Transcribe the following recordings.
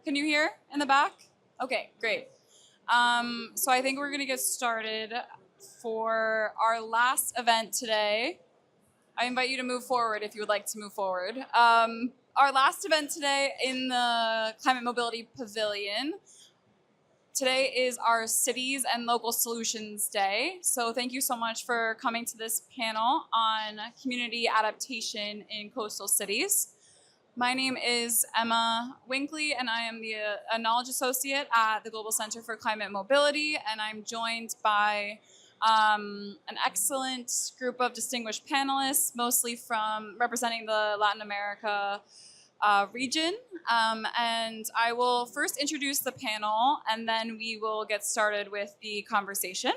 Can you hear in the back? Okay, great. So I think we're going to get started for our last event today. I invite you to move forward if you would like to move forward. Our last event today in the Climate Mobility Pavilion. Today is our Cities and Local Solutions Day. So thank you so much for coming to this panel on community adaptation in coastal cities. My name is Emma Winkley, and I am a Knowledge Associate at the Global Center for Climate Mobility, and I'm joined by an excellent group of distinguished panelists, mostly from representing the Latin America region. And I will first introduce the panel, and then we will get started with the conversation.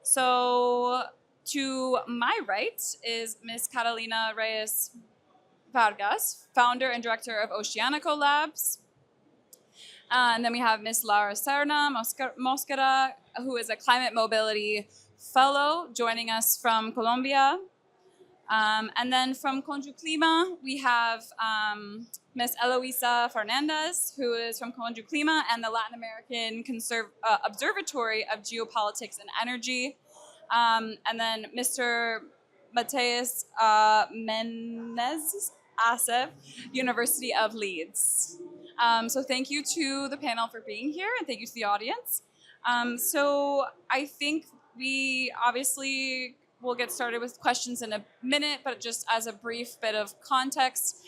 So to my right is Ms. Catalina Reyes Vargas, founder and director of Oceanico Labs. And then we have Ms. Laura Serna Mosquera, who is a climate mobility fellow, joining us from Colombia. And then from CONJUCLIMA, we have Ms. Eloisa Fernandez, who is from CONJUCLIMA and the Latin American Observatory of Geopolitics and Energy. And then Mr. Mateus Menezes Asif, University of Leeds. So thank you to the panel for being here, and thank you to the audience. So I think we obviously will get started with questions in a minute, but just as a brief bit of context,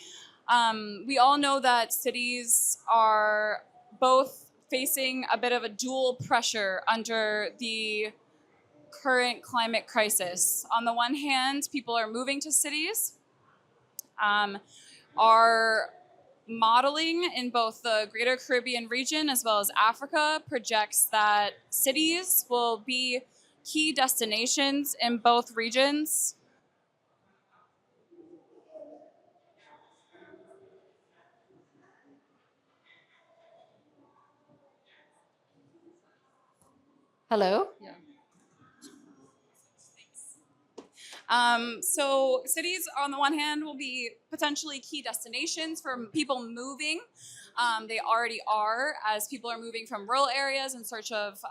we all know that cities are both facing a bit of a dual pressure under the current climate crisis. On the one hand, people are moving to cities. Our modeling in both the Greater Caribbean region as well as Africa projects that cities will be key destinations in both regions. Hello? Yeah. So cities, on the one hand, will be potentially key destinations for people moving. They already are, as people are moving from rural areas in search of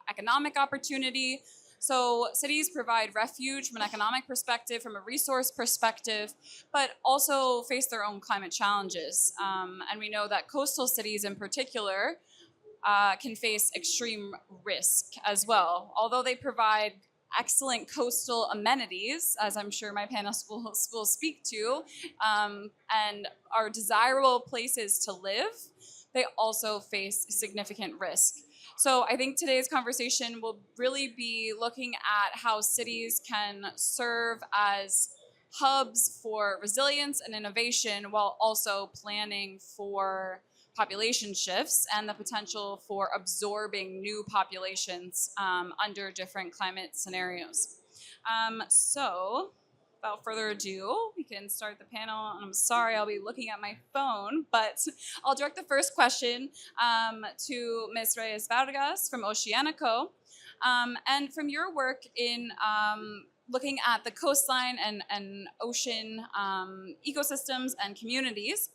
economic opportunity. So cities provide refuge from an economic perspective, from a resource perspective, but also face their own climate challenges. And we know that coastal cities in particular can face extreme risk as well. Although they provide excellent coastal amenities, as I'm sure my panelists will speak to, and are desirable places to live, they also face significant risk. So I think today's conversation will really be looking at how cities can serve as hubs for resilience and innovation while also planning for population shifts and the potential for absorbing new populations under different climate scenarios. So without further ado, we can start the panel. And I'm sorry, I'll be looking at my phone, but I'll direct the first question to Ms. Reyes Vargas from Oceanico. And from your work in looking at the coastline and ocean ecosystems and communities,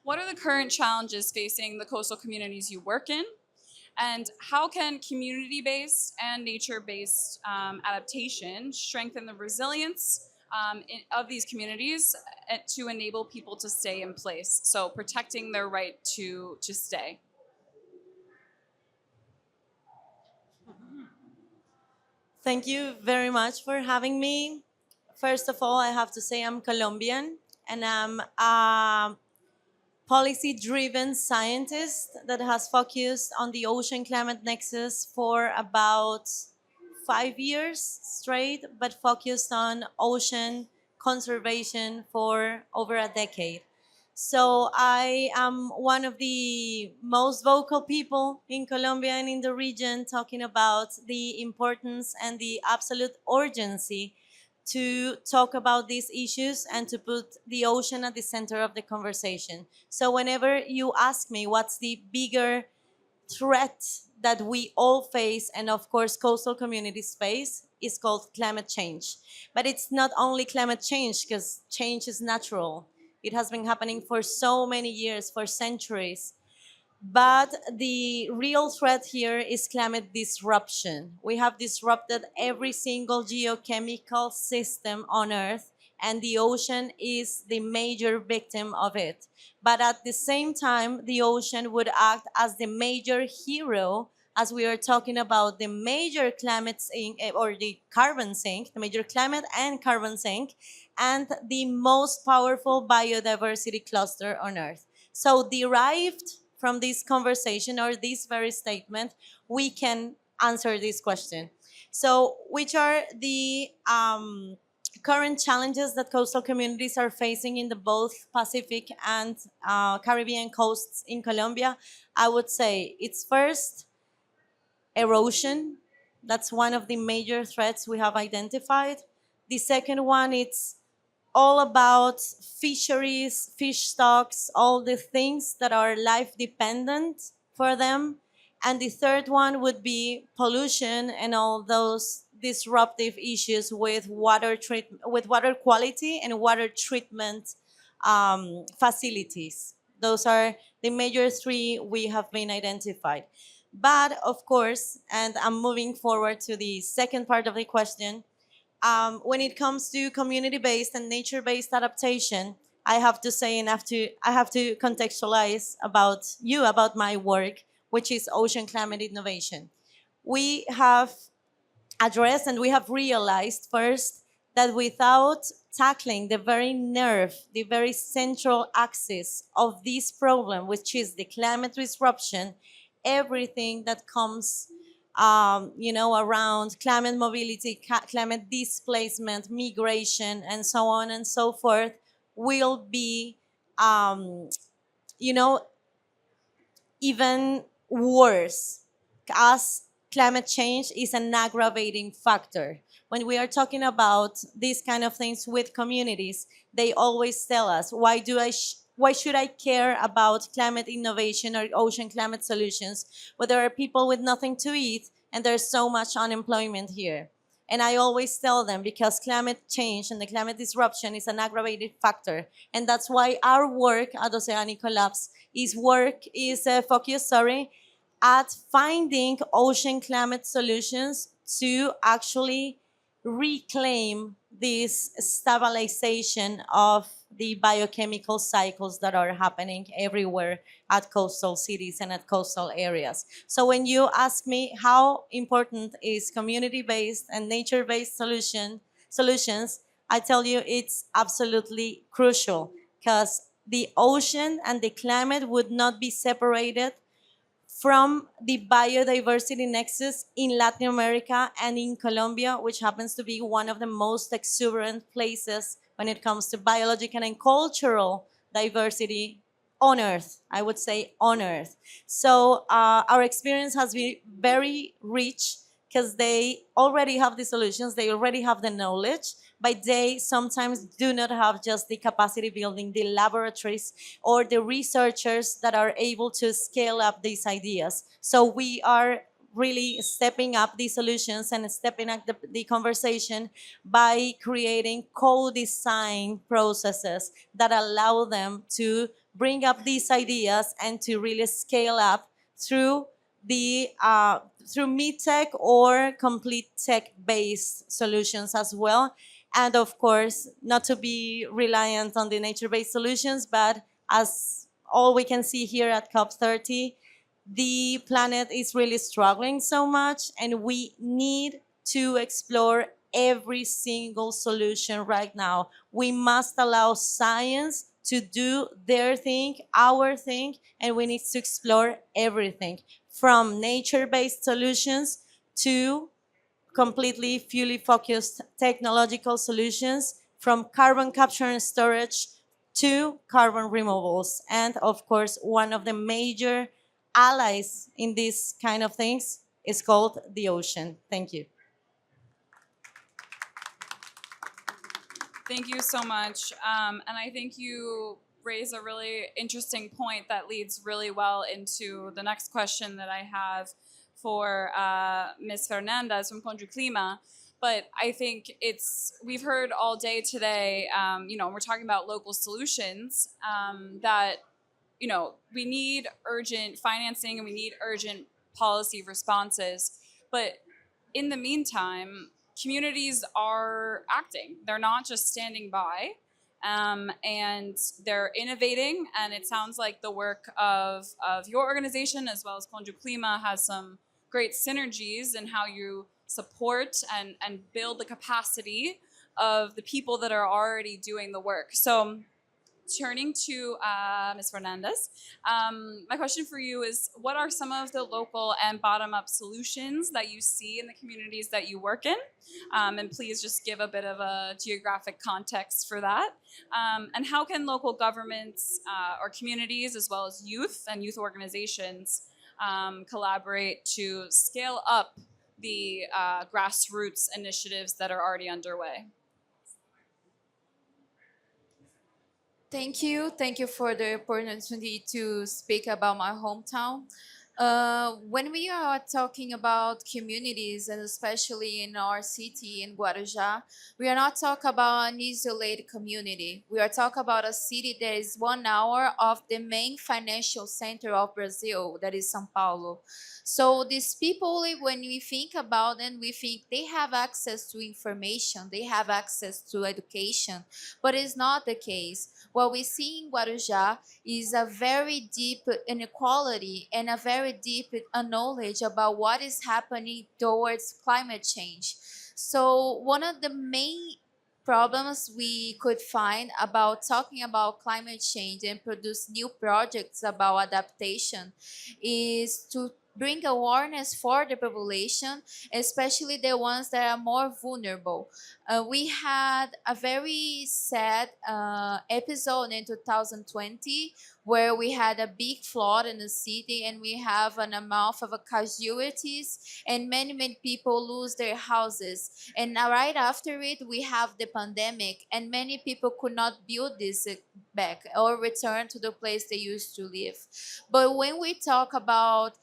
what are the current challenges facing the coastal communities you work in? And how can community-based and nature-based adaptation strengthen the resilience of these communities to enable people to stay in place? So protecting their right to stay. Thank you very much for having me. First of all, I have to say I'm Colombian, and I'm a policy-driven scientist that has focused on the ocean climate nexus for about 5 years straight, but focused on ocean conservation for over a decade. So I am one of the most vocal people in Colombia and in the region talking about the importance and the absolute urgency to talk about these issues and to put the ocean at the center of the conversation. So whenever you ask me what's the bigger threat that we all face, and of course coastal communities face, is called climate change. But it's not only climate change, because change is natural. It has been happening for so many years, for centuries. But the real threat here is climate disruption. We have disrupted every single geochemical system on Earth, and the ocean is the major victim of it. But at the same time, the ocean would act as the major hero as we are talking about the major climate sink or the carbon sink, the major climate and carbon sink, and the most powerful biodiversity cluster on Earth. So derived from this conversation or this very statement, we can answer this question. So, which are the current challenges that coastal communities are facing in the both Pacific and Caribbean coasts in Colombia? I would say it's first erosion. That's one of the major threats we have identified. The second one, it's all about fisheries, fish stocks, all the things that are life dependent for them. And the third one would be pollution and all those disruptive issues with with water quality and water treatment facilities. Those are the major three we have been identified. But of course, and I'm moving forward to the second part of the question, when it comes to community-based and nature-based adaptation, I have to say and I have to contextualize about my work, which is ocean climate innovation. We have addressed and we have realized first that without tackling the very nerve, the very central axis of this problem, which is the climate disruption, everything that comes around climate mobility, climate displacement, migration, and so on and so forth, will be, um, you know, even worse, as climate change is an aggravating factor. When we are talking about these kind of things with communities, they always tell us, why should I care about climate innovation or ocean climate solutions when there are people with nothing to eat and there's so much unemployment here? And I always tell them, because climate change and the climate disruption is an aggravated factor. And that's why our work at Oceanico Labs is focused, at finding ocean climate solutions to actually reclaim this stabilization of the biochemical cycles that are happening everywhere at coastal cities and at coastal areas. So when you ask me how important is community-based and nature-based solutions, I tell you it's absolutely crucial, because the ocean and the climate would not be separated from the biodiversity nexus in Latin America and in Colombia, which happens to be one of the most exuberant places when it comes to biological and cultural diversity on Earth, I would say on Earth. So our experience has been very rich, because they already have the solutions, they already have the knowledge, but they sometimes do not have just the capacity building, the laboratories, or the researchers that are able to scale up these ideas. So we are really stepping up the solutions and stepping up the conversation by creating co-design processes that allow them to bring up these ideas and to really scale up through through mid-tech or complete tech-based solutions as well. And of course, not to be reliant on the nature-based solutions, but as all we can see here at COP30, the planet is really struggling so much, and we need to explore every single solution right now. We must allow science to do their thing, our thing, and we need to explore everything from nature-based solutions to completely fully focused technological solutions, from carbon capture and storage to carbon removals. And of course, one of the major allies in these kind of things is called the ocean. Thank you. Thank you so much. And I think you raise a really interesting point that leads really well into the next question that I have for Ms. Fernandez from CONJUCLIMA. But I think we've heard all day today, we're talking about local solutions, that we need urgent financing and we need urgent policy responses. But in the meantime, communities are acting. They're not just standing by, and they're innovating. And it sounds like the work of your organization as well as CONJUCLIMA has some great synergies in how you support and build the capacity of the people that are already doing the work. So turning to Ms. Fernandez, my question for you is, what are some of the local and bottom-up solutions that you see in the communities that you work in? And please just give a bit of a geographic context for that. And how can local governments or communities, as well as youth and youth organizations, collaborate to scale up the grassroots initiatives that are already underway? Thank you. Thank you for the opportunity to speak about my hometown. When we are talking about communities, and especially in our city in Guarujá, we are not talking about an isolated community. We are talking about a city that is 1 hour of the main financial center of Brazil, that is São Paulo. So these people, when we think about them, we think they have access to information, they have access to education, but it's not the case. What we see in Guarujá is a very deep inequality and a very deep knowledge about what is happening towards climate change. So one of the main problems we could find about talking about climate change and produce new projects about adaptation is to bring awareness for the population, especially the ones that are more vulnerable. We had a very sad episode in 2020 where we had a big flood in the city and we have an amount of casualties and many people lose their houses. And now right after it, we have the pandemic and many people could not build this back or return to the place they used to live. But when we talk about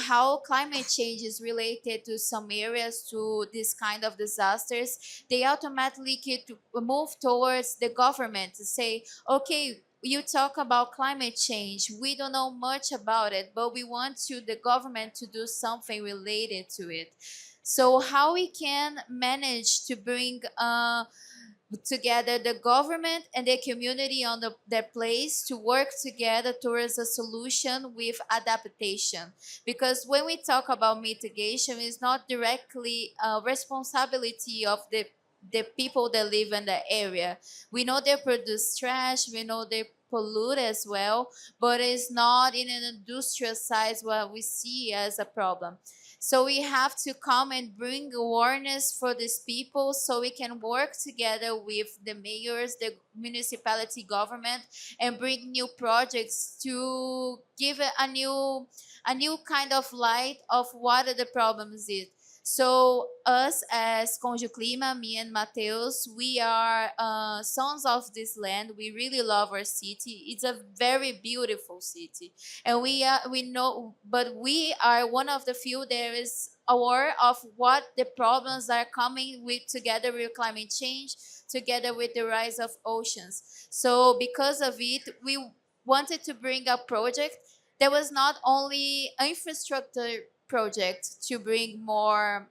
how climate change is related to some areas to this kind of disasters, they automatically get to move towards the government to say, okay, you talk about climate change, we don't know much about it, but we want the government to do something related to it. So how we can manage to bring together the government and the community on their place to work together towards a solution with adaptation, because when we talk about mitigation, it's not directly a responsibility of the people that live in the area. We know they produce trash, we know they pollute as well, but it's not in an industrial size what we see as a problem. So we have to come and bring awareness for these people so we can work together with the mayors, the municipality government, and bring new projects to give it a new kind of light of what are the problems is. So us as CONJUCLIMA, me and Mateus, we are sons of this land. We really love our city. It's a very beautiful city, and we know, but we are one of the few that is aware of what the problems are coming with together with climate change, together with the rise of oceans. So because of it, we wanted to bring a project that was not only an infrastructure project to bring more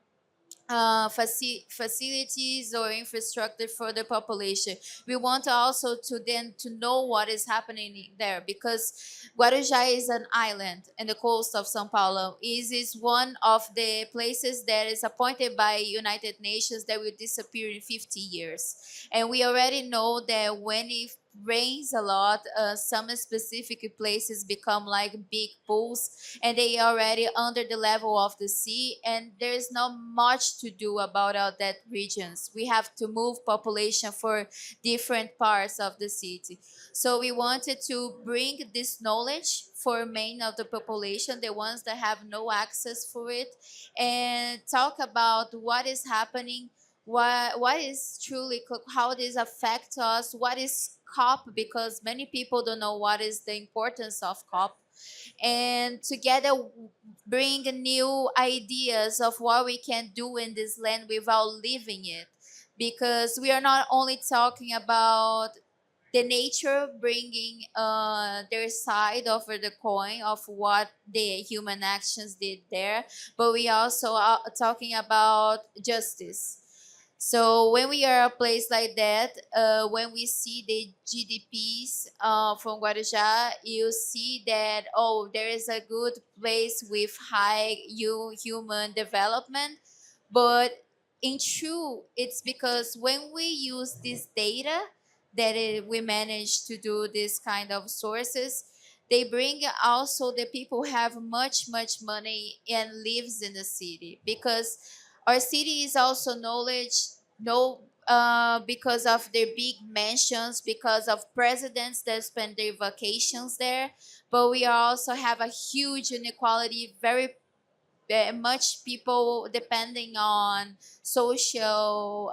facilities or infrastructure for the population. We want also to then to know what is happening there, because Guarujá is an island in the coast of São Paulo. It is one of the places that is appointed by United Nations that will disappear in 50 years. And we already know that when it rains a lot, some specific places become like big pools and they are already under the level of the sea, and there's not much to do about that regions. We have to move population for different parts of the city. So we wanted to bring this knowledge for main of the population, the ones that have no access for it, and talk about what is happening, what is truly, how this affects us, what is COP, because many people don't know what is the importance of COP, and together bring new ideas of what we can do in this land without leaving it, because we are not only talking about the nature bringing their side of the coin of what the human actions did there, but we also are talking about justice. So when we are a place like that, when we see the GDPs from Guarujá, you see that, oh, there is a good place with high human development. But in true, it's because when we use this data that we manage to do this kind of sources, they bring also the people who have much money and lives in the city, because our city is also knowledge, no, because of their big mansions, because of presidents that spend their vacations there. But we also have a huge inequality, very much people depending on social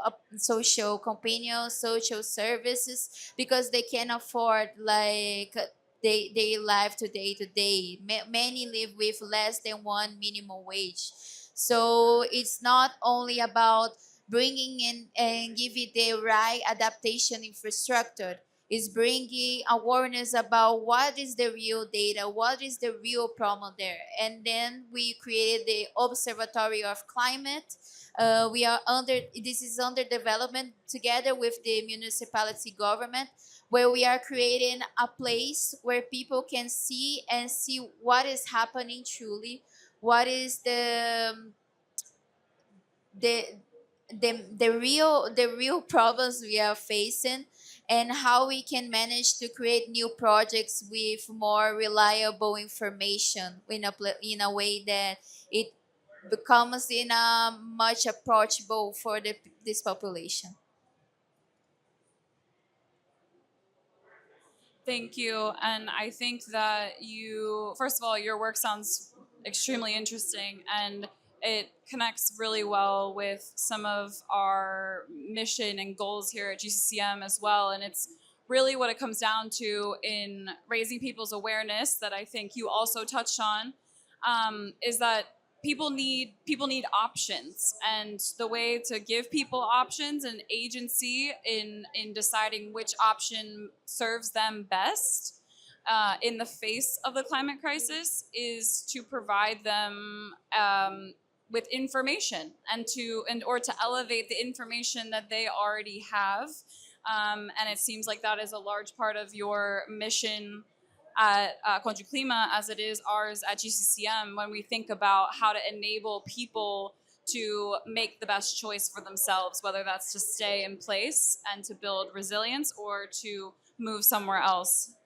companions, social services, because they can afford like they live today to day. Many live with less than one minimum wage. So it's not only about bringing in and giving the right adaptation infrastructure, is bringing awareness about what is the real data, what is the real problem there. And then we created the Observatory of Climate. We are under, this is under development together with the municipality government, where we are creating a place where people can see and see what is happening truly, what is the the real problems we are facing, and how we can manage to create new projects with more reliable information in a way that it becomes in a much approachable for this population. Thank you. And I think that you, first of all, your work sounds extremely interesting and it connects really well with some of our mission and goals here at GCCM as well. And it's really what it comes down to in raising people's awareness that I think you also touched on, is that people need options, and the way to give people options and agency in deciding which option serves them best in the face of the climate crisis is to provide them with information or to elevate the information that they already have. And it seems like that is a large part of your mission at CONJUCLIMA, as it is ours at GCCM, when we think about how to enable people to make the best choice for themselves, whether that's to stay in place and to build resilience or to move somewhere else.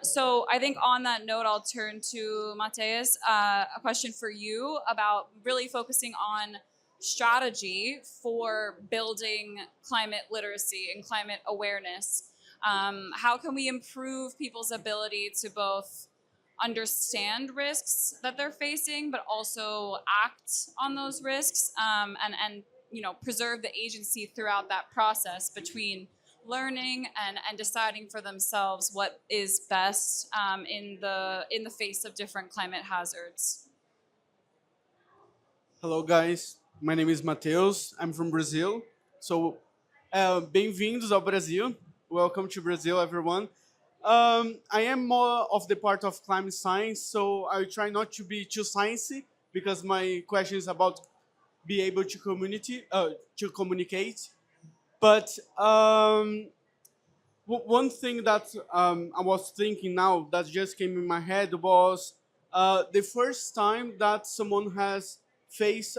So I think on that note, I'll turn to Mateus. A question for you about really focusing on strategy for building climate literacy and climate awareness. How can we improve people's ability to both understand risks that they're facing, but also act on those risks, and preserve the agency throughout that process between learning and deciding for themselves what is best in the face of different climate hazards? Hello, guys. My name is Mateus. I'm from Brazil. So, bem-vindos ao Brasil. Welcome to Brazil, everyone. I am more of the part of climate science, so I try not to be too sciencey because my question is about be able to communicate. But one thing that I was thinking now that just came in my head was the first time that someone has faced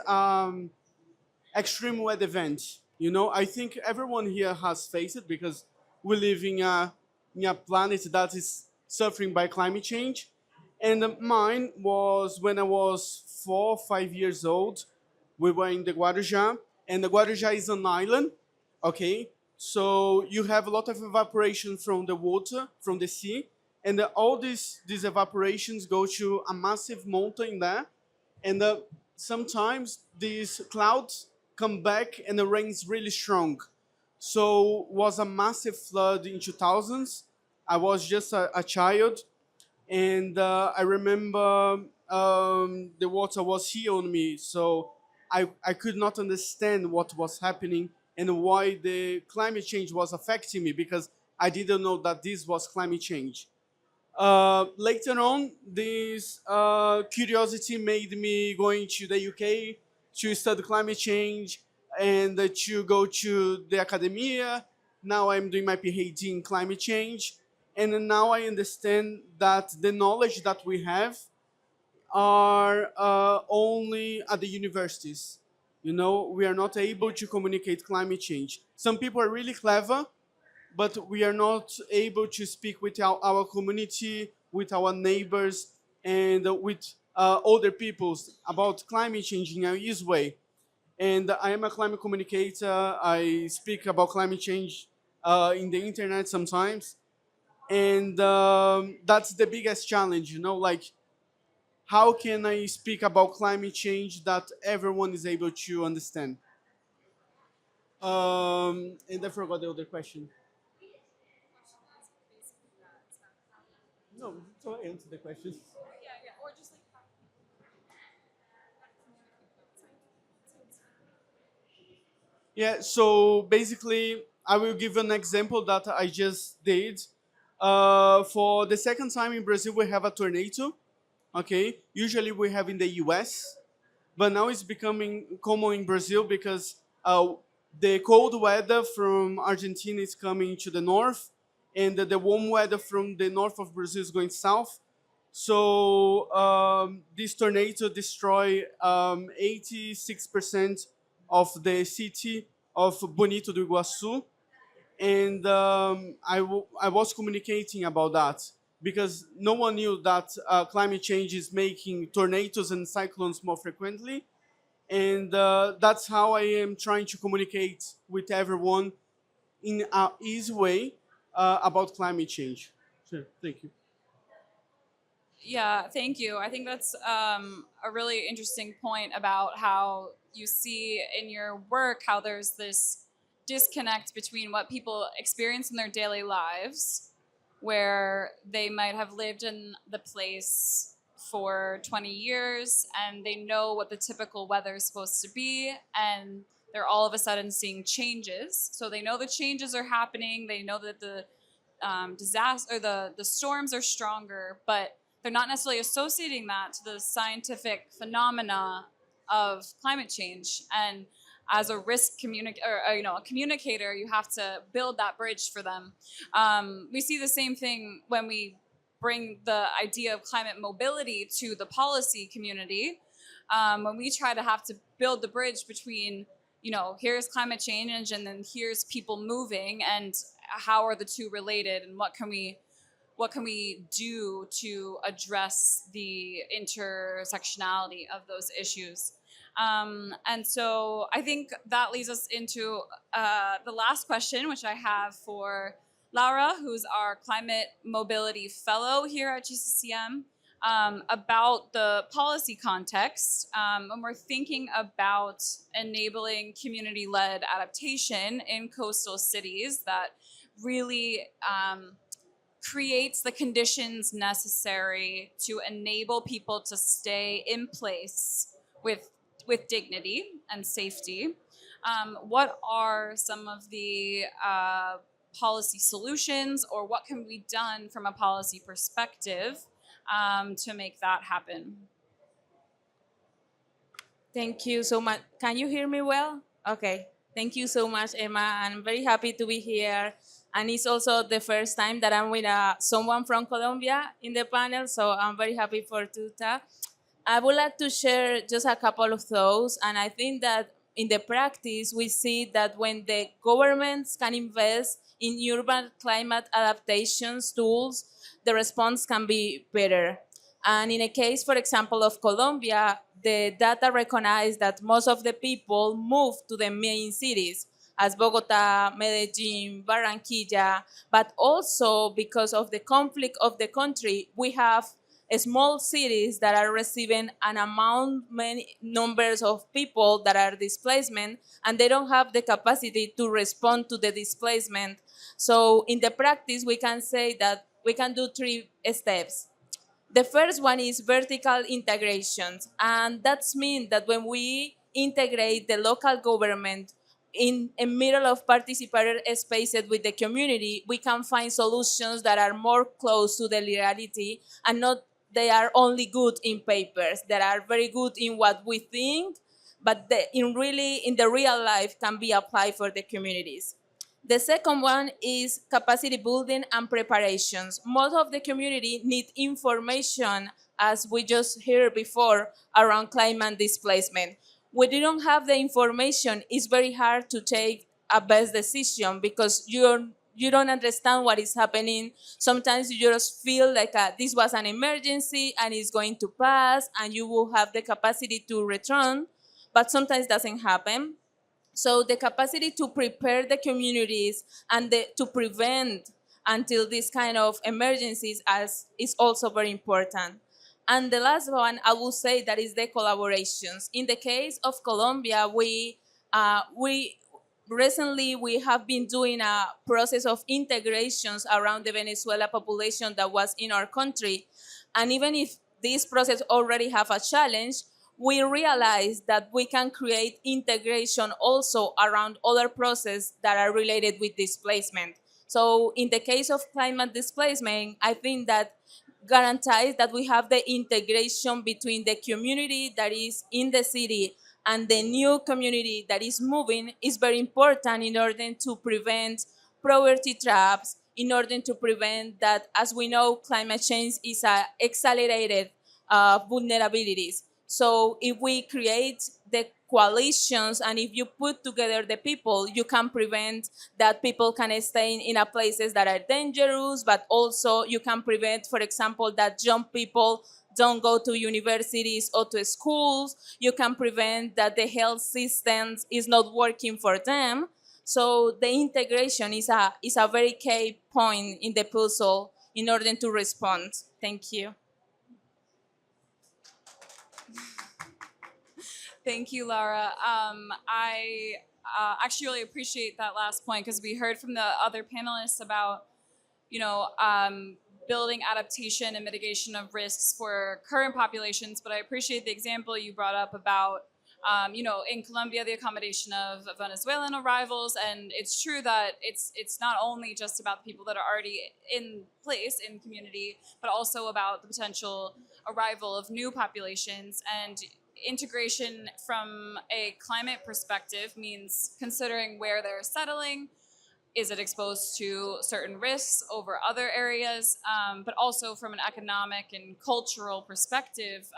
extreme weather event. You know, I think everyone here has faced it because we live in a planet that is suffering by climate change. And mine was when I was 4 or 5 years old. We were in the Guarujá, and the Guarujá is an island. Okay, so you have a lot of evaporation from the water, from the sea, and all these evaporations go to a massive mountain there, and sometimes these clouds come back and the rain's really strong. So was a massive flood in 2000s. I was just a child, and I remember the water was here on me, so I could not understand what was happening and why the climate change was affecting me, because I didn't know that this was climate change. Later on, this curiosity made me going to the UK to study climate change and to go to the academia. Now I'm doing my PhD in climate change. And now I understand that the knowledge that we have are only at the universities. You know, we are not able to communicate climate change. Some people are really clever, but we are not able to speak with our community, with our neighbors, and with other peoples about climate change in a easy way. And I am a climate communicator. I speak about climate change in the internet sometimes. And that's the biggest challenge, you know, like how can I speak about climate change that everyone is able to understand? And I forgot the other question. No, so I answered the question. Yeah, so basically, I will give an example that I just did. For the second time in Brazil, we have a tornado. Okay, usually we have in the US, but now it's becoming common in Brazil because the cold weather from Argentina is coming to the north, and the warm weather from the north of Brazil is going south. So this tornado destroyed 86% of the city of Bonito do Iguaçu, and I was communicating about that because no one knew that climate change is making tornadoes and cyclones more frequently, and that's how I am trying to communicate with everyone in an easy way about climate change. Sure, thank you. Yeah, thank you. I think that's a really interesting point about how you see in your work how there's this disconnect between what people experience in their daily lives, where they might have lived in the place for 20 years and they know what the typical weather is supposed to be, and they're all of a sudden seeing changes. So they know the changes are happening, they know that the disaster or the storms are stronger, but they're not necessarily associating that to the scientific phenomena of climate change. And as a a communicator, you have to build that bridge for them. We see the same thing when we bring the idea of climate mobility to the policy community. When we try to have to build the bridge between, you know, here's climate change and then here's people moving, and how are the two related, and what can we do to address the intersectionality of those issues? And so I think that leads us into the last question, which I have for Laura, who's our Climate Mobility Fellow here at GCCM, about the policy context. When we're thinking about enabling community-led adaptation in coastal cities that really creates the conditions necessary to enable people to stay in place with dignity and safety. What are some of the policy solutions, or what can be done from a policy perspective to make that happen? Thank you so much. Can you hear me well? Okay. Thank you so much, Emma. I'm very happy to be here. And it's also the first time that I'm with someone from Colombia in the panel, so I'm very happy for Tuta. I would like to share just a couple of those, and I think that in the practice, we see that when the governments can invest in urban climate adaptations tools, the response can be better. And in a case, for example, of Colombia, the data recognize that most of the people move to the main cities, as Bogota, Medellin, Barranquilla, but also because of the conflict of the country, we have small cities that are receiving an amount, many numbers of people that are displacement, and they don't have the capacity to respond to the displacement. So in the practice, we can say that we can do 3 steps. The first one is vertical integration, and that means that when we integrate the local government in a middle of participator spaces with the community, we can find solutions that are more close to the reality and not they are only good in papers, that are very good in what we think, but in the real life can be applied for the communities. The second one is capacity building and preparations. Most of the community need information, as we just heard before, around climate displacement. When you don't have the information, it's very hard to take a best decision because you don't understand what is happening. Sometimes you just feel like this was an emergency and it's going to pass and you will have the capacity to return, but sometimes it doesn't happen. So the capacity to prepare the communities and to prevent until this kind of emergencies is also very important. And the last one, I will say that is the collaborations. In the case of Colombia, we recently we have been doing a process of integrations around the Venezuela population that was in our country. And even if this process already have a challenge, we realize that we can create integration also around other processes that are related with displacement. So in the case of climate displacement, I think that guarantees that we have the integration between the community that is in the city and the new community that is moving is very important in order to prevent poverty traps, in order to prevent that, as we know, climate change is accelerated vulnerabilities. So if we create the coalitions and if you put together the people, you can prevent that people can stay in places that are dangerous, but also you can prevent, for example, that young people don't go to universities or to schools. You can prevent that the health systems is not working for them. So the integration is a very key point in the puzzle in order to respond. Thank you. Thank you, Laura. I actually really appreciate that last point because we heard from the other panelists about, building adaptation and mitigation of risks for current populations. But I appreciate the example you brought up about, in Colombia, the accommodation of Venezuelan arrivals. And it's true that it's not only just about the people that are already in place in community, but also about the potential arrival of new populations. And integration from a climate perspective means considering where they're settling. Is it exposed to certain risks over other areas? But also from an economic and cultural perspective,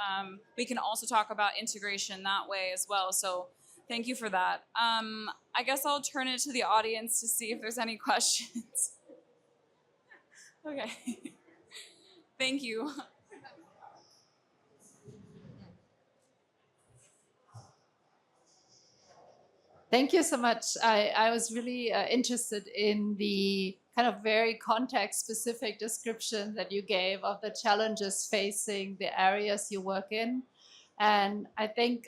we can also talk about integration that way as well. So thank you for that. I guess I'll turn it to the audience to see if there's any questions. Okay. Thank you. Thank you so much. I was really interested in the kind of very context-specific description that you gave of the challenges facing the areas you work in. And I think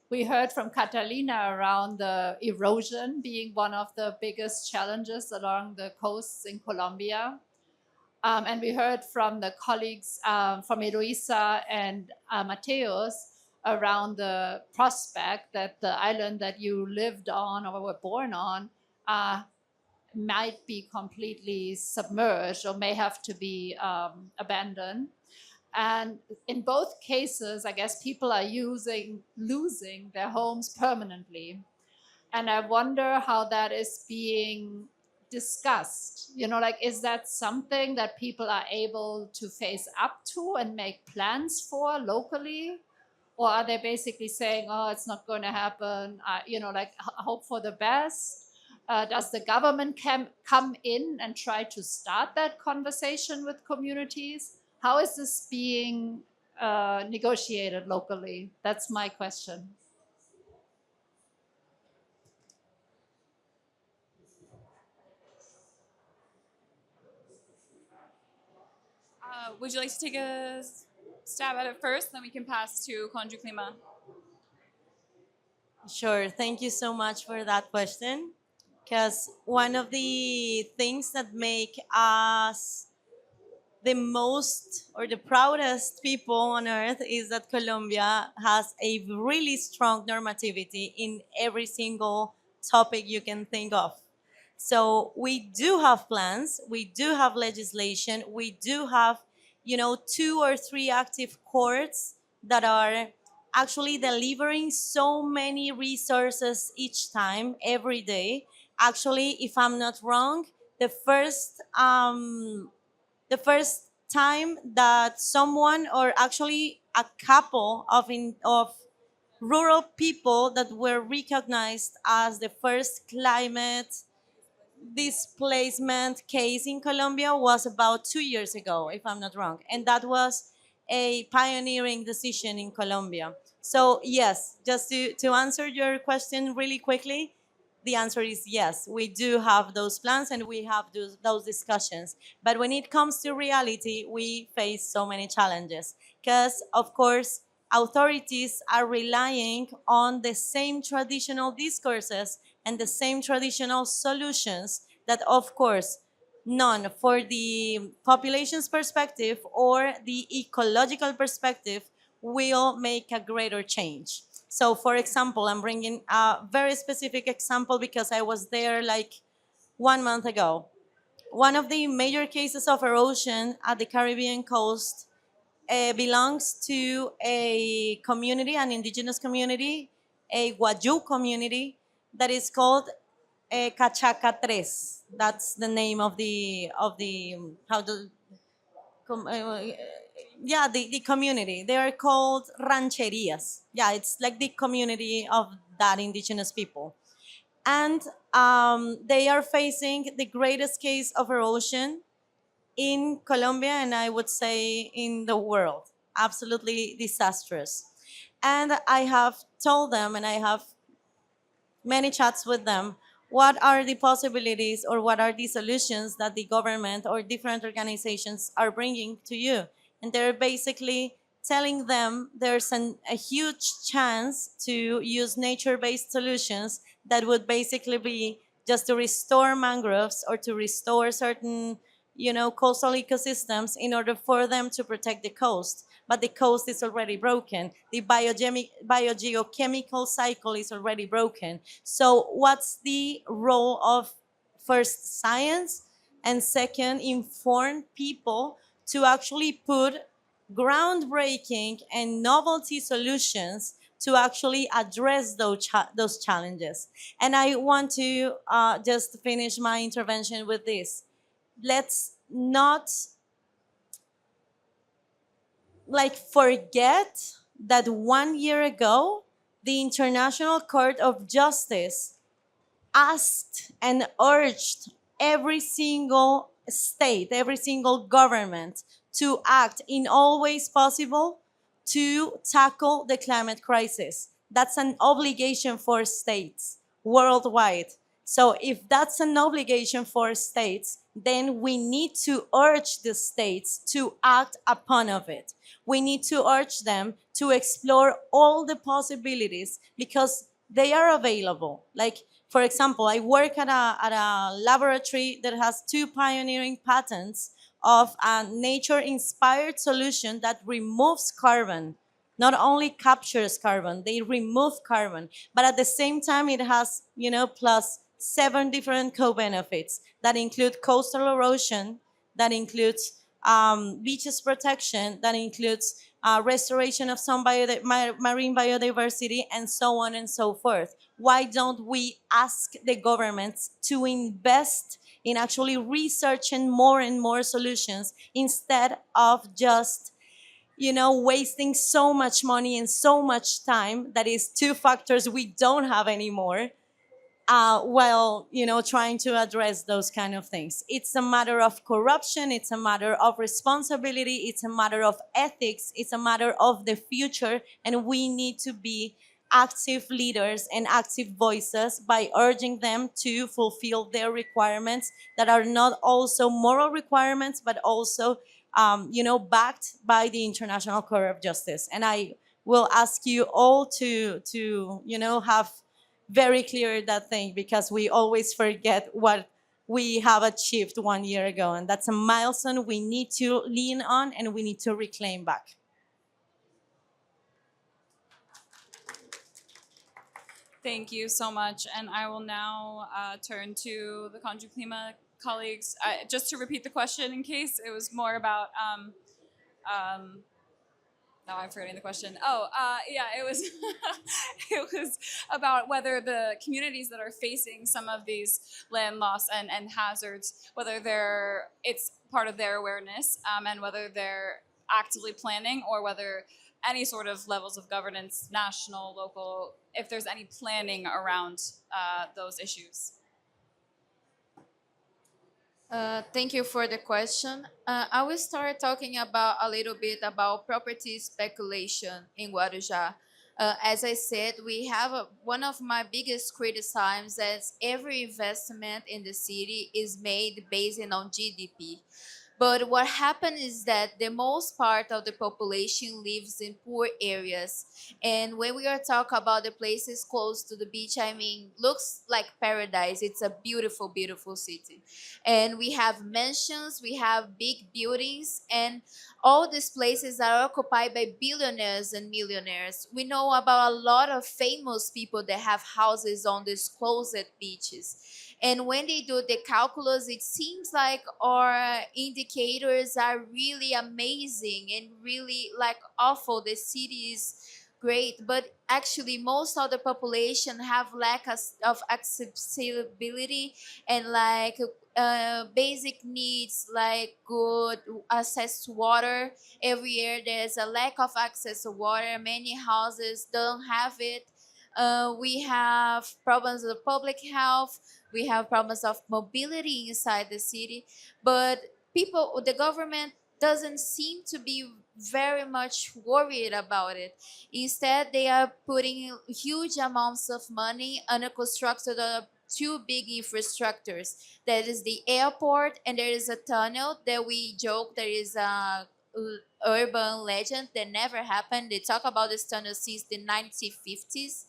we heard from Catalina around the erosion being one of the biggest challenges along the coasts in Colombia. And we heard from the colleagues from Eloisa and Mateos around the prospect that the island that you lived on or were born on might be completely submerged or may have to be abandoned. And in both cases, I guess people are losing their homes permanently. And I wonder how that is being discussed. Is that something that people are able to face up to and make plans for locally? Or are they basically saying, oh, it's not going to happen, hope for the best? Does the government come in and try to start that conversation with communities? How is this being negotiated locally? That's my question. Would you like to take a stab at it first? Then we can pass to CONJUCLIMA. Sure. Thank you so much for that question. Because one of the things that make us the most or the proudest people on earth is that Colombia has a really strong normativity in every single topic you can think of. So we do have plans, we do have legislation, we do have, 2 or 3 active courts that are actually delivering so many resources each time, every day. Actually, if I'm not wrong, the first time that someone, or actually a couple of rural people that were recognized as the first climate displacement case in Colombia was about 2 years ago, if I'm not wrong. And that was a pioneering decision in Colombia. So, yes, just to answer your question really quickly, the answer is yes, we do have those plans and we have those discussions. But when it comes to reality, we face so many challenges because, of course, authorities are relying on the same traditional discourses and the same traditional solutions that, of course, none for the population's perspective or the ecological perspective will make a greater change. So, for example, I'm bringing a very specific example because I was there like 1 month ago. One of the major cases of erosion at the Caribbean coast belongs to a community, an indigenous community, a Guayú community that is called Cachaca Tres. That's the name of the how the yeah, the community. They are called rancherias. Yeah, it's like the community of that indigenous people, and they are facing the greatest case of erosion in Colombia, and I would say in the world. Absolutely disastrous. And I have told them, and I have many chats with them, what are the possibilities or what are the solutions that the government or different organizations are bringing to you. And they're basically telling them there's a huge chance to use nature-based solutions that would basically be just to restore mangroves or to restore certain, coastal ecosystems in order for them to protect the coast. But the coast is already broken. The biogeochemical cycle is already broken. So what's the role of first science and second informed people to actually put groundbreaking and novelty solutions to actually address those challenges? And I want to just finish my intervention with this. Let's not forget that 1 year ago, the International Court of Justice asked and urged every single state, every single government to act in all ways possible to tackle the climate crisis. That's an obligation for states worldwide. So if that's an obligation for states, then we need to urge the states to act upon of it. We need to urge them to explore all the possibilities because they are available. Like, for example, I work at a laboratory that has 2 pioneering patents of a nature-inspired solution that removes carbon. Not only captures carbon, they remove carbon. But at the same time, it has, plus 7 different co-benefits that include coastal erosion, that includes beaches protection, that includes restoration of some marine biodiversity, and so on and so forth. Why don't we ask the governments to invest in actually researching more and more solutions instead of just wasting so much money and so much time, that is 2 factors we don't have anymore, while trying to address those kind of things. It's a matter of corruption, it's a matter of responsibility, it's a matter of ethics, it's a matter of the future, and we need to be active leaders and active voices by urging them to fulfill their requirements that are not also moral requirements, but also backed by the International Court of Justice. And I will ask you all to have very clear that thing, because we always forget what we have achieved 1 year ago, and that's a milestone we need to lean on and we need to reclaim back. Thank you so much. And I will now turn to the CONJUCLIMA colleagues. Just to repeat the question in case it was more about, now I'm forgetting the question. Yeah, it was, it was about whether the communities that are facing some of these land loss and hazards, whether it's part of their awareness, and whether they're actively planning, or whether any sort of levels of governance, national, local, if there's any planning around those issues. Thank you for the question. I will start talking about a little bit about property speculation in Guarujá. As I said, we have one of my biggest criticisms that every investment in the city is made based on GDP. But what happened is that the most part of the population lives in poor areas. And when we are talking about the places close to the beach, I mean, looks like paradise. It's a beautiful, beautiful city. And we have mansions, we have big buildings, and all these places are occupied by billionaires and millionaires. We know about a lot of famous people that have houses on these closed beaches. And when they do the calculus, it seems like our indicators are really amazing and really like awful. The city is great, but actually most of the population have lack of accessibility and like basic needs like good access to water. Every year there's a lack of access to water. Many houses don't have it. We have problems with public health. We have problems of mobility inside the city, but the government doesn't seem to be very much worried about it. Instead, they are putting huge amounts of money on a construction of two big infrastructures. That is the airport, and there is a tunnel that we joke there is a urban legend that never happened. They talk about this tunnel since the 1950s,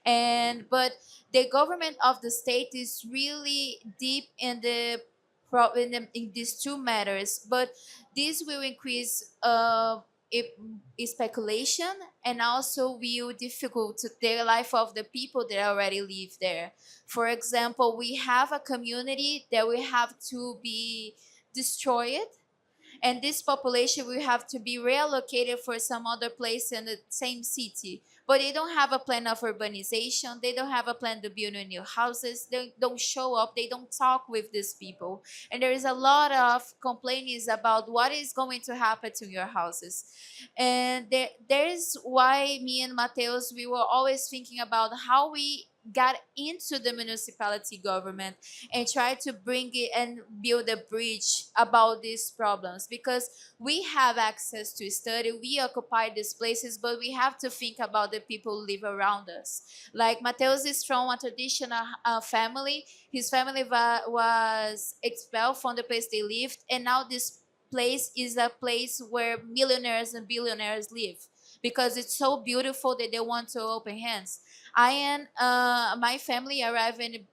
and but the government of the state is really deep in in these two matters. But this will increase speculation, and also will difficult the life of the people that already live there. For example, we have a community that will have to be destroyed, and this population will have to be reallocated for some other place in the same city. But they don't have a plan of urbanization. They don't have a plan to build new houses. They don't show up. They don't talk with these people. And there is a lot of complaints about what is going to happen to your houses. And there is why me and Mateus, we were always thinking about how we got into the municipality government and try to bring it and build a bridge about these problems, because we have access to study, we occupy these places, but we have to think about the people who live around us. Like Mateus is from a traditional family. His family was expelled from the place they lived, and now this place is a place where millionaires and billionaires live, because it's so beautiful that they want to open hands. I and my family arrived in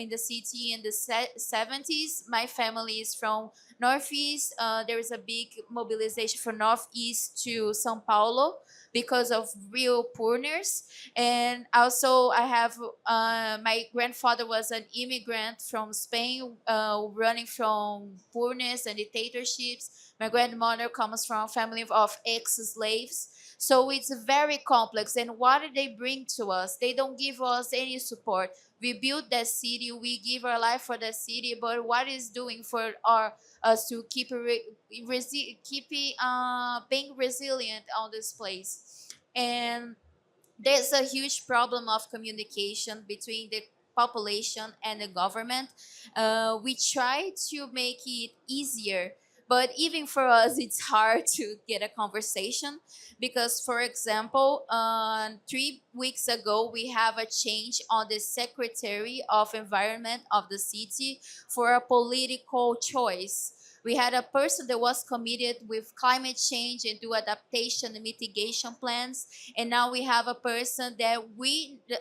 the city in the 70s. My family is from Northeast. There is a big mobilization from Northeast to São Paulo because of real poorness. And also I have, my grandfather was an immigrant from Spain, running from poorness and dictatorships. My grandmother comes from a family of ex-slaves. So it's very complex. And what do they bring to us? They don't give us any support. We build that city, we give our life for that city, but what is doing for us to keep being resilient on this place? And there's a huge problem of communication between the population and the government. We try to make it easier, but even for us, it's hard to get a conversation because, for example, 3 weeks ago, we have a change on the Secretary of Environment of the city for a political choice. We had a person that was committed with climate change and do adaptation and mitigation plans, and now we have a person that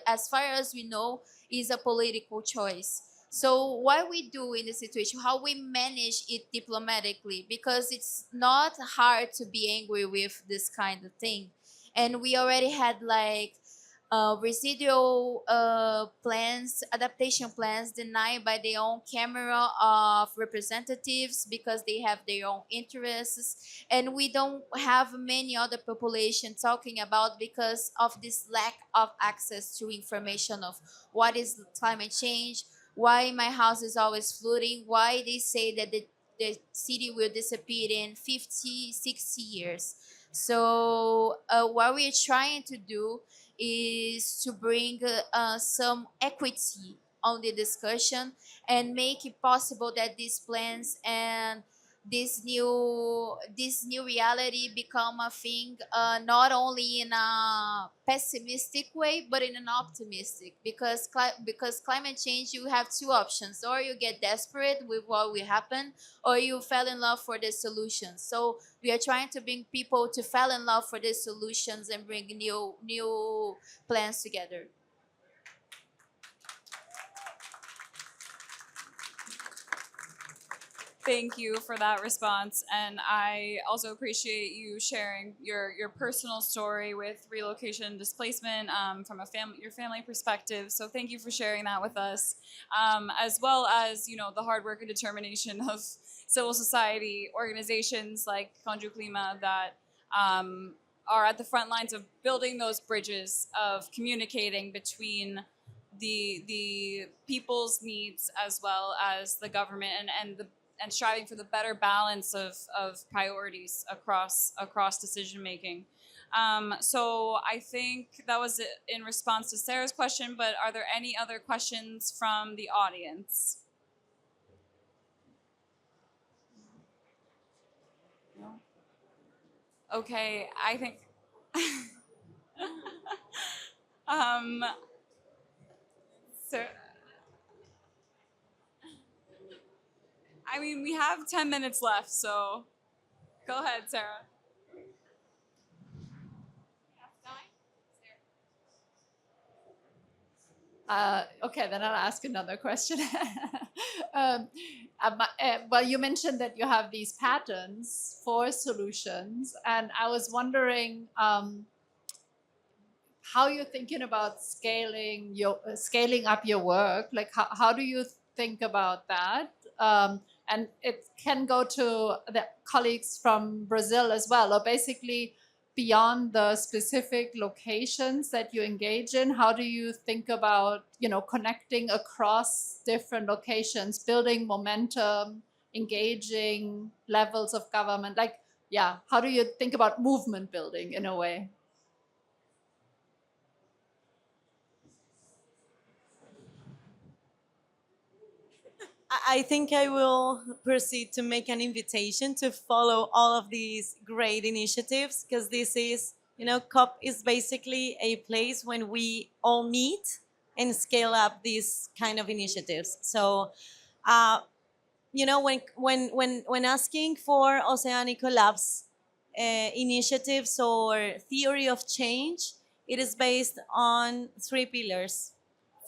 as far as we know, is a political choice. So what we do in the situation, how we manage it diplomatically, because it's not hard to be angry with this kind of thing. And we already had like residual plans, adaptation plans denied by their own camera of representatives because they have their own interests. And we don't have many other population talking about because of this lack of access to information of what is climate change, why my house is always flooding, why they say that the city will disappear in 50, 60 years. So what we're trying to do is to bring some equity on the discussion and make it possible that these plans and this new reality become a thing, not only in a pessimistic way but in an optimistic, because climate change, you have two options: or you get desperate with what will happen, or you fell in love for the solutions. So we are trying to bring people to fall in love for the solutions and bring new plans together. Thank you for that response, and I also appreciate you sharing your personal story with relocation and displacement from your family perspective. So thank you for sharing that with us, as well as the hard work and determination of civil society organizations like CONJUCLIMA that are at the front lines of building those bridges of communicating between the people's needs as well as the government and striving for the better balance of priorities across decision making. So I think that was it in response to Sarah's question, but are there any other questions from the audience? No? Okay, I think um, so I mean, we have 10 minutes left, so go ahead, Sarah. Okay, then I'll ask another question. um, well, you mentioned that you have these patterns for solutions, and I was wondering how you're thinking about scaling up your work. Like, how do you think about that? And it can go to the colleagues from Brazil as well, or basically beyond the specific locations that you engage in. How do you think about connecting across different locations, building momentum, engaging levels of government? Like, yeah, how do you think about movement building in a way? I think I will proceed to make an invitation to follow all of these great initiatives, because this is, COP is basically a place when we all meet and scale up these kind of initiatives. So, when asking for Oceanico Labs initiatives or theory of change, it is based on three pillars.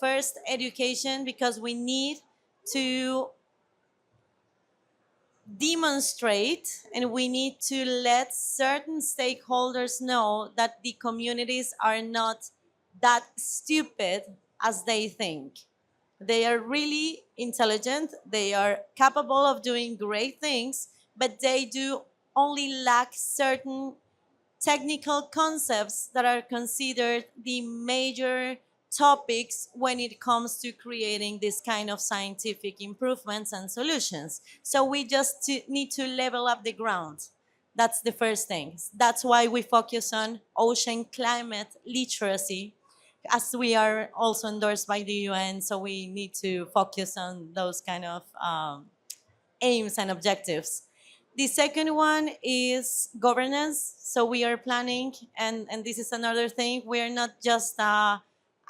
First, education, because we need to demonstrate and we need to let certain stakeholders know that the communities are not that stupid as they think. They are really intelligent, they are capable of doing great things, but they do only lack certain technical concepts that are considered the major topics when it comes to creating this kind of scientific improvements and solutions. So we just need to level up the ground. That's the first thing. That's why we focus on ocean climate literacy, as we are also endorsed by the UN. So we need to focus on those kind of aims and objectives. The second one is governance. So we are planning, and this is another thing, we are not just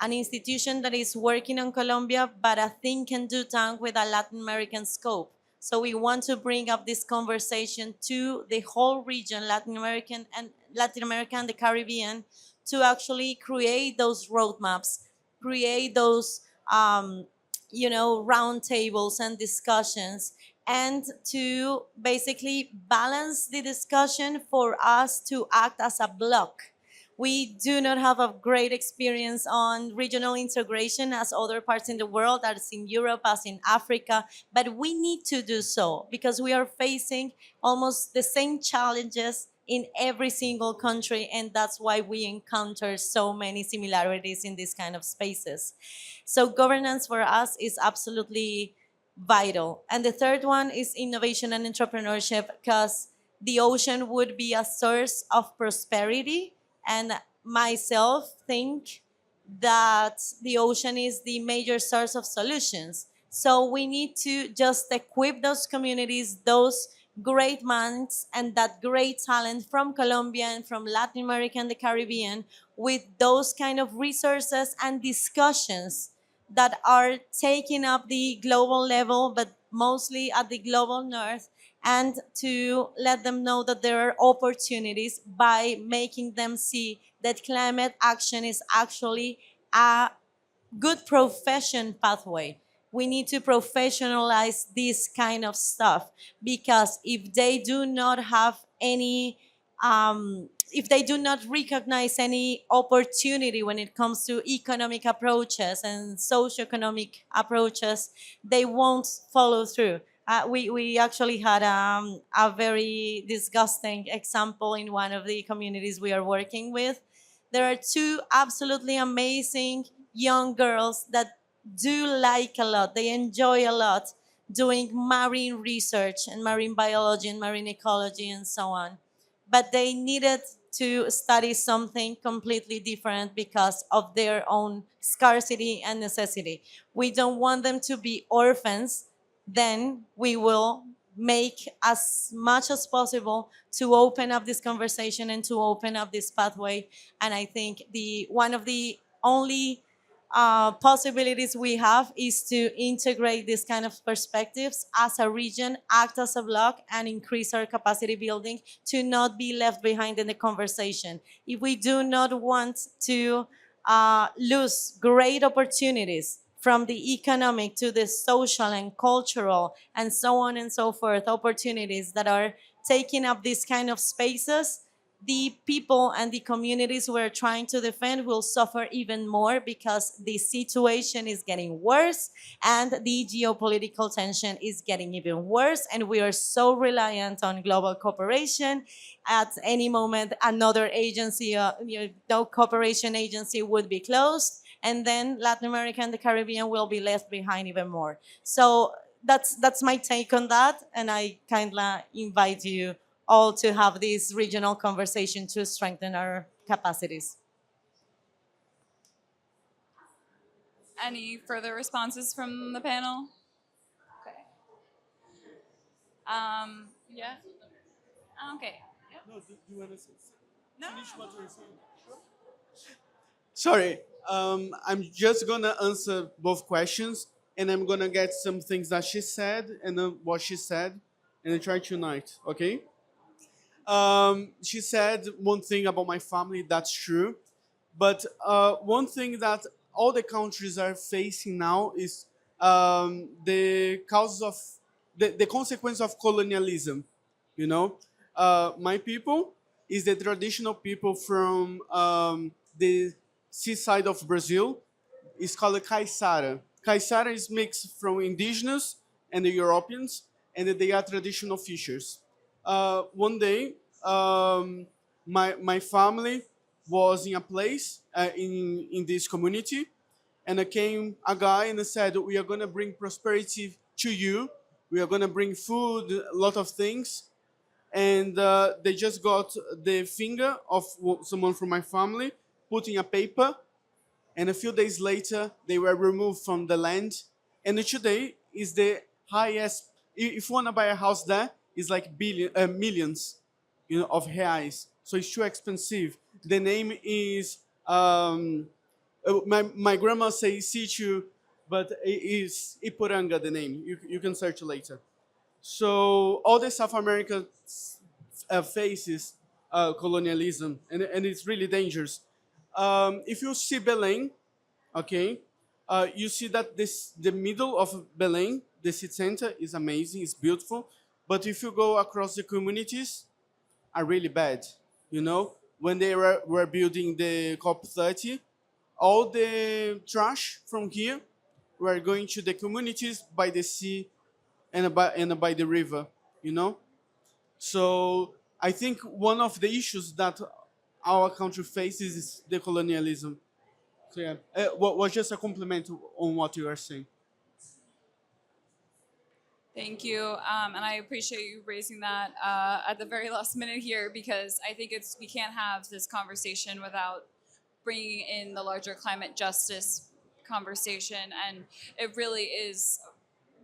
an institution that is working on Colombia, but a think and do tank with a Latin American scope. So we want to bring up this conversation to the whole region, Latin America and the Caribbean, to actually create those roadmaps, create those round tables and discussions, and to basically balance the discussion for us to act as a block. We do not have a great experience on regional integration as other parts in the world, as in Europe, as in Africa, but we need to do so because we are facing almost the same challenges in every single country, and that's why we encounter so many similarities in these kind of spaces. So governance for us is absolutely vital. And the third one is innovation and entrepreneurship, because the ocean would be a source of prosperity, and myself think that the ocean is the major source of solutions. So we need to just equip those communities, those great minds and that great talent from Colombia and from Latin America and the Caribbean, with those kind of resources and discussions that are taking up the global level, but mostly at the global north, and to let them know that there are opportunities by making them see that climate action is actually a good profession pathway. We need to professionalize this kind of stuff, because if they do not have any if they do not recognize any opportunity when it comes to economic approaches and socioeconomic approaches, they won't follow through. We actually had a very disgusting example in one of the communities we are working with. There are two absolutely amazing young girls that do like a lot, they enjoy a lot doing marine research and marine biology and marine ecology and so on. But they needed to study something completely different because of their own scarcity and necessity. We don't want them to be orphans. Then we will make as much as possible to open up this conversation and to open up this pathway. And I think the one of the only possibilities we have is to integrate this kind of perspectives as a region, act as a bloc, and increase our capacity building to not be left behind in the conversation. If we do not want to lose great opportunities from the economic to the social and cultural and so on and so forth, opportunities that are taking up these kind of spaces, the people and the communities we're trying to defend will suffer even more, because the situation is getting worse and the geopolitical tension is getting even worse, and we are so reliant on global cooperation. At any moment, another agency, no cooperation agency, would be closed, and then Latin America and the Caribbean will be left behind even more. So that's my take on that, and I kindly invite you all to have this regional conversation to strengthen our capacities. Any further responses from the panel? Okay. Yeah. Okay. No, do you want to say? No. Finish what you're saying. Sorry, I'm just gonna answer both questions, and I'm gonna get some things that she said and then what she said, and I try to unite. Okay. She said one thing about my family. That's true, but one thing that all the countries are facing now is the causes of the consequence of colonialism. You know, my people is the traditional people from the seaside of Brazil. It's called a caiçara. Caiçara is mixed from indigenous and the Europeans, and they are traditional fishers. One day, my family was in a place in this community, and came a guy and said, "We are gonna bring prosperity to you. We are gonna bring food, a lot of things." And they just got the finger of someone from my family, put in a paper, and a few days later they were removed from the land. And today is the highest. If you want to buy a house there, it's like millions, of reais. So it's too expensive. The name is my grandma says Situ, but it is Ipuranga. The name you can search later. So all the South America faces colonialism, and it's really dangerous. If you see Belém, okay, you see that the middle of Belém, the city center, is amazing, it's beautiful. But if you go across the communities, are really bad. You know, when they were building the COP30, all the trash from here were going to the communities by the sea and by the river, you know? So I think one of the issues that our country faces is the colonialism. So yeah, was just a compliment on what you are saying. Thank you, and I appreciate you raising that at the very last minute here, because I think we can't have this conversation without bringing in the larger climate justice conversation, and it really is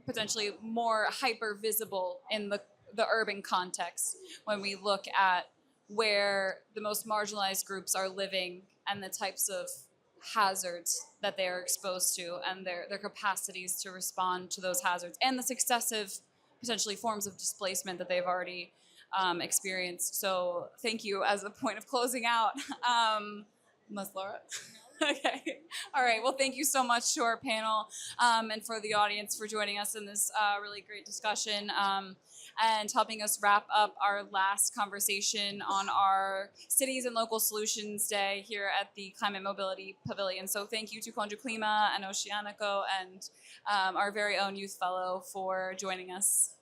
potentially more hyper visible in the urban context when we look at where the most marginalized groups are living and the types of hazards that they are exposed to and their capacities to respond to those hazards and the successive potentially forms of displacement that they've already experienced. So thank you as a point of closing out. Unless Laura? Okay. All right. Well, thank you so much to our panel and for the audience for joining us in this really great discussion and helping us wrap up our last conversation on our Cities and Local Solutions Day here at the Climate Mobility Pavilion. So thank you to CONJUCLIMA and Oceanico and our very own youth fellow for joining us.